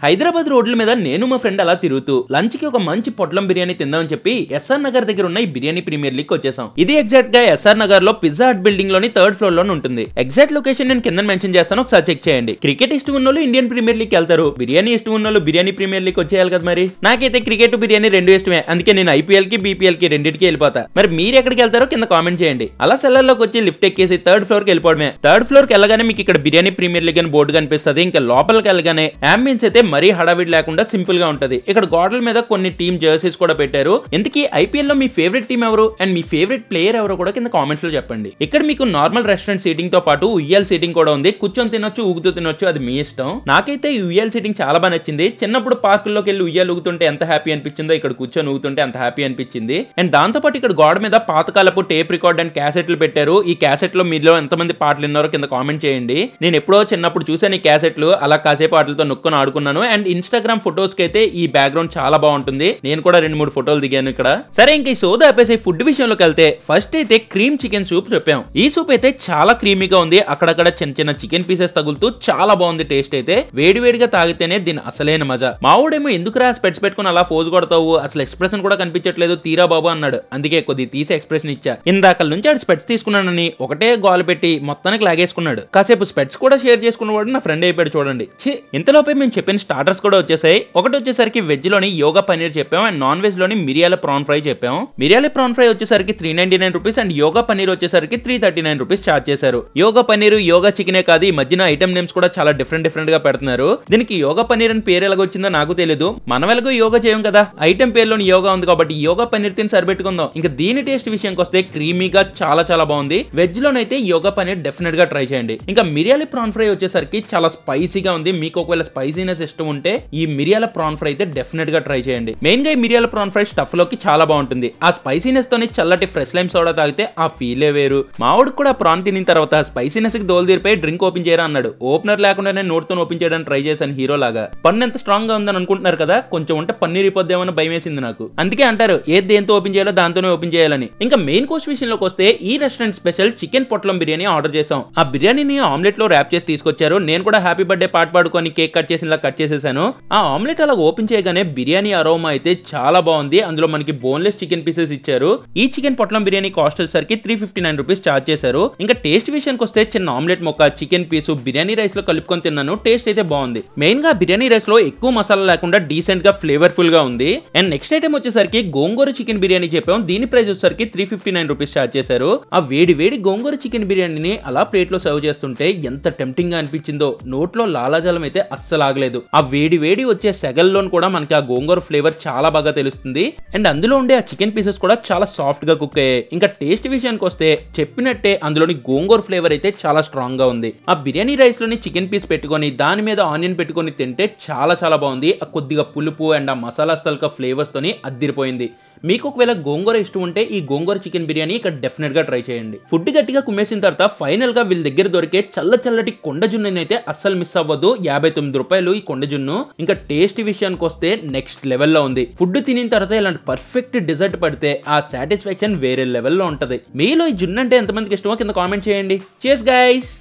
హైదరాబాద్ రోడ్ల మీద నేను మా ఫ్రెండ్ అలా తిరుగుతూ లంచ్ కి ఒక మంచి పొట్లం బిర్యానీ తిందామని చెప్పి ఎస్ఆర్ నగర్ దగ్గర ఉన్న ఈ బిర్యానీ ప్రీమియర్ లీగ్ వచ్చేసాం. ఇది ఎగ్జాక్ట్ గా ఎస్ఆర్ నగర్ లో పిజ్జా హట్ బిల్డింగ్ లోని 3rd ఫ్లోర్ లో ఉంటుంది. ఎగ్జాక్ట్ లొకేషన్ నేను కింద మెన్షన్ చేస్తాను, ఒకసారి చెక్ చేయండి. క్రికెట్ ఇష్టం ఉన్న వాళ్ళు ఇండియన్ ప్రీమియర్ లీగ్ వెళ్తారు, బిర్యానీ ఇష్టం ఉన్న వాళ్ళు బిర్యానీ ప్రీమియర్ లీగ్ వచ్చేయాలి కదా. మరి నాకైతే క్రికెట్ బిర్యానీ రెండు ఇష్టమే, అందుకే నేను ఐపీఎల్ కి బీపీఎల్ కి రెండింటికి వెళ్ళిపోతా. మరి మీరు ఎక్కడికి వెళ్తారో కింద కామెంట్ చేయండి. అలా సెల్లర్ లోకి వచ్చి లిఫ్ట్ ఎక్కేసి 3rd ఫ్లోర్ కి వెళ్ళిపోవడమే. 3rd ఫ్లోర్ కి వెళ్ళగానే మీకు ఇక్కడ బిర్యానీ ప్రీమియర్ లీగ్ అని బోర్డు కనిపిస్తుంది. ఇంకా లోపలికి వెళ్ళగానే అంబియన్స్ అయితే మరీ హడావిడి లేకుండా సింపుల్ గా ఉంటది. ఇక్కడ గోడల మీద కొన్ని టీమ్ జెర్సీస్ కూడా పెట్టారు. ఇంతకీ ఐపీఎల్ లో మీ ఫేవరెట్ టీం ఎవరు అండ్ మీ ఫేవరెట్ ప్లేయర్ ఎవరు కూడా కింద కామెంట్స్ లో చెప్పండి. ఇక్కడ మీకు నార్మల్ రెస్టారెంట్ సీటింగ్ తో పాటు ఉయ్యాల్ సీటింగ్ కూడా ఉంది. కూర్చొని తినొచ్చు, ఊగుతూ తినొచ్చు, అది మీ ఇష్టం. నాకైతే ఈ ఉయ్యాల్ సీటింగ్ చాలా బాగా నచ్చింది. చిన్నప్పుడు పార్కుల్లోకి వెళ్ళి ఉయ్యాలు ఊగుతుంటే ఎంత హ్యాపీ అనిపించిందో ఇక్కడ కూర్చొని ఊగుతుంటే అంత హ్యాపీ అనిపించింది. అండ్ దాంతో పాటు ఇక్కడ గోడ మీద పాతకాలపు టేప్ రికార్డ్ అండ్ క్యాసెట్లు పెట్టారు. ఈ క్యాసెట్ లో మీలో ఎంతమంది పాటలు విన్నారో కింద కామెంట్ చేయండి. నేను ఎప్పుడో చిన్నప్పుడు చూసాను ఈ క్యాసెట్లు, అలా కాసేపు వాటితో నొక్కుని ఆడుకున్నాను. అండ్ ఇన్స్టాగ్రామ్ ఫొటోస్ కి అయితే ఈ బ్యాక్గ్రౌండ్ చాలా బాగుంటుంది. నేను కూడా 2-3 ఫోటోలు దిగాను ఇక్కడ. సరే, ఇంక ఈ సోదా ఆపేసి ఫుడ్ విషయంలోకి వెళ్తే ఫస్ట్ అయితే క్రీమ్ చికెన్ సూప్ చెప్పాం. ఈ సూప్ అయితే చాలా క్రీమీగా ఉంది. అక్కడక్కడ చిన్న చిన్న చికెన్ పీసెస్ తగులుతూ చాలా బాగుంది. టేస్ట్ అయితే వేడివేడిగా తాగితేనే దీని అసలైన మజా. మావుడేమో ఎందుకురా స్పెట్స్ పెట్టుకుని అలా ఫోజ్ కొడతావు, అసలు ఎక్స్ప్రెషన్ కూడా కనిపించట్లేదు తీరా బాబు అన్నాడు. అందుకే కొద్ది తీసి ఎక్స్ప్రెషన్ ఇచ్చా. ఇందాక నుంచి ఆడు స్పెట్స్ తీసుకున్నానని ఒకటే గోలు పెట్టి మొత్తానికి లాగేసుకున్నాడు. కాసేపు స్పెట్స్ కూడా షేర్ చేసుకున్నవాడు నా ఫ్రెండ్ అయిపోయాడు చూడండి. ఇంతలోపే మేము చెప్పిన స్టార్టర్స్ కూడా వచ్చేసాయి. ఒకటి వచ్చేసరికి వెజ్ లోని యోగా పనీర్ చెప్పాం అండ్ నాన్ వెజ్ లోని మిరియాల ప్రాన్ ఫ్రై చెప్పాం. మిరియాల ప్రాన్ ఫ్రై వచ్చేసరికి 399 రూపీస్ అండ్ యోగా పనీర్ వచ్చేసరికి 339 రూపీస్ చార్జ్ చేశారు. యోగా పనీర్ యోగా చికెనే కాదు, ఈ మధ్యన ఐటమ్ నేమ్స్ కూడా చాలా డిఫరెంట్ గా పెడుతున్నారు. దీనికి యోగా పనీర్ అని పేరు ఎలాగొచ్చిందో నాకు తెలియదు. మనం ఎలాగో యోగా చేయం కదా, ఐటమ్ పేరులోని యోగా ఉంది కాబట్టి యోగా పనీర్ తిని సరిపెట్టుకుందాం. ఇంకా దీని టేస్ట్ విషయానికి వస్తే క్రీమీగా చాలా బాగుంది. వెజ్ లోనైతే యోగా పనీర్ డెఫినెట్ గా ట్రై చేయండి. ఇంకా మిరియాల ప్రాన్ ఫ్రై వచ్చేసరికి చాలా స్పైసీగా ఉంది. మీకు ఒకవేళ స్పైసీనెస్ ఇష్టం ఉంటే ఈ మిరియాల ప్రాన్ ఫ్రై అయితే డెఫినెట్ గా ట్రై చేయండి. మెయిన్ గా ఈ మిరియాల ప్రాన్ ఫ్రై స్టఫ్ లోకి చాలా బాగుంటుంది. ఆ స్పైసీనెస్ తోని చల్లటి ఫ్రెష్ లైమ్ సోడా తాగితే ఆ ఫీలే వేరు. మావుడికి కూడా ప్రాన్ తినిన తర్వాత స్పైసీనెస్ కి దోలు తీరిపోయి డ్రింక్ ఓపెన్ చేయరా అన్నాడు. ఓపెనర్ లేకుండానే నోట్తో ఓపెన్ చేయడానికి ట్రై చేశాను హీరో లాగా. పన్ను ఎంత స్ట్రాంగ్ గా ఉందని అనుకుంటున్నారు కదా, కొంచెం ఉంటే పన్నీర్ అయిపోద్దేమని భయం వేసింది నాకు. అందుకే అంటారు ఏది దేంతో ఓపెన్ చేయాలో దాంతోనే ఓపెన్ చేయాలని. ఇంకా మెయిన్ కోర్స్ విషయంలోకి వస్తే ఈ రెస్టారెంట్ స్పెషల్ చికెన్ పొట్లం బిర్యానీ ఆర్డర్ చేసాం. ఆ బిర్యానీని ఆమ్లెట్ లో ర్యాప్ చేసి తీసుకొచ్చారు. నేను కూడా హ్యాపీ బర్త్డే పాట పాడుకొని కేక్ కట్ చేసినలా కట్ చేసేసాను. ఆ ఆమ్లెట్ అలా ఓపెన్ చేయగానే బిర్యానీ అరోమా అయితే చాలా బాగుంది. అందులో మనకి బోన్లెస్ చికెన్ పీసెస్ ఇచ్చారు. ఈ చికెన్ పొట్లం బిర్యానీ కాస్ట్ వచ్చేసరికి 359 రూపీస్ చార్జ్ చేశారు. ఇంకా టేస్ట్ విషయానికి వస్తే చిన్న ఆమ్లెట్ మొక్క, చికెన్ పీసు బిర్యానీ రైస్ లో కలుపుకొని తిన్నాను. టేస్ట్ అయితే బాగుంది. మెయిన్ గా బిర్యానీ రైస్ లో ఎక్కువ మసాలా లేకుండా డీసెంట్ గా ఫ్లేవర్ఫుల్ గా ఉంది. అండ్ నెక్స్ట్ ఐటమ్ వచ్చేసరికి గోంగూర చికెన్ బిర్యానీ చెప్పాం. దీని ప్రైస్ వచ్చేసరికి 359 రూపీస్ చార్జ్ చేశారు. ఆ వేడి గోంగూర చికెన్ బిర్యానీని అలా ప్లేట్ లో సర్వ్ చేస్తుంటే ఎంత టెంప్టింగ్ గా అనిపించిందో. నోట్లో లాలాజలం అయితే అస్సలు ఆగలేదు. ఆ వేడి వచ్చే సెగల్లో కూడా మనకి ఆ గోంగూర ఫ్లేవర్ చాలా బాగా తెలుస్తుంది. అండ్ అందులో ఉండే ఆ చికెన్ పీసెస్ కూడా చాలా సాఫ్ట్ గా కుక్ అయ్యాయి. ఇంకా టేస్ట్ విషయానికి వస్తే చెప్పినట్టే అందులోని గోంగూర ఫ్లేవర్ అయితే చాలా స్ట్రాంగ్ గా ఉంది. ఆ బిర్యానీ రైస్ లోని చికెన్ పీస్ పెట్టుకొని దాని మీద ఆనియన్ పెట్టుకొని తింటే చాలా బాగుంది. ఆ కొద్దిగా పులుపు అండ్ ఆ మసాలా స్థల్క ఫ్లేవర్స్ తోని అద్దిరిపోయింది. మీకు ఒకవేళ గోంగూర ఇష్టం ఉంటే ఈ గోంగూర చికెన్ బిర్యానీ ఇక్కడ డెఫినెట్ గా ట్రై చేయండి. ఫుడ్ గట్టిగా కుమ్మేసిన తర్వాత ఫైనల్ గా వీళ్ళ దగ్గర దొరికే చల్లటి కొండ జున్ను అయితే అస్సలు మిస్ అవ్వదు. 59 రూపాయలు ఈ కొండ జున్ను. ఇంకా టేస్ట్ విషయానికి వస్తే నెక్స్ట్ లెవెల్లో ఉంది. ఫుడ్ తినిన తర్వాత ఇలాంటి పర్ఫెక్ట్ డిజర్ట్ పడితే ఆ సాటిస్ఫాక్షన్ వేరే లెవెల్లో ఉంటది. మీలో ఈ జున్ను అంటే ఎంతమందికి ఇష్టమో కింద కామెంట్ చేయండి. చేస్ గైస్.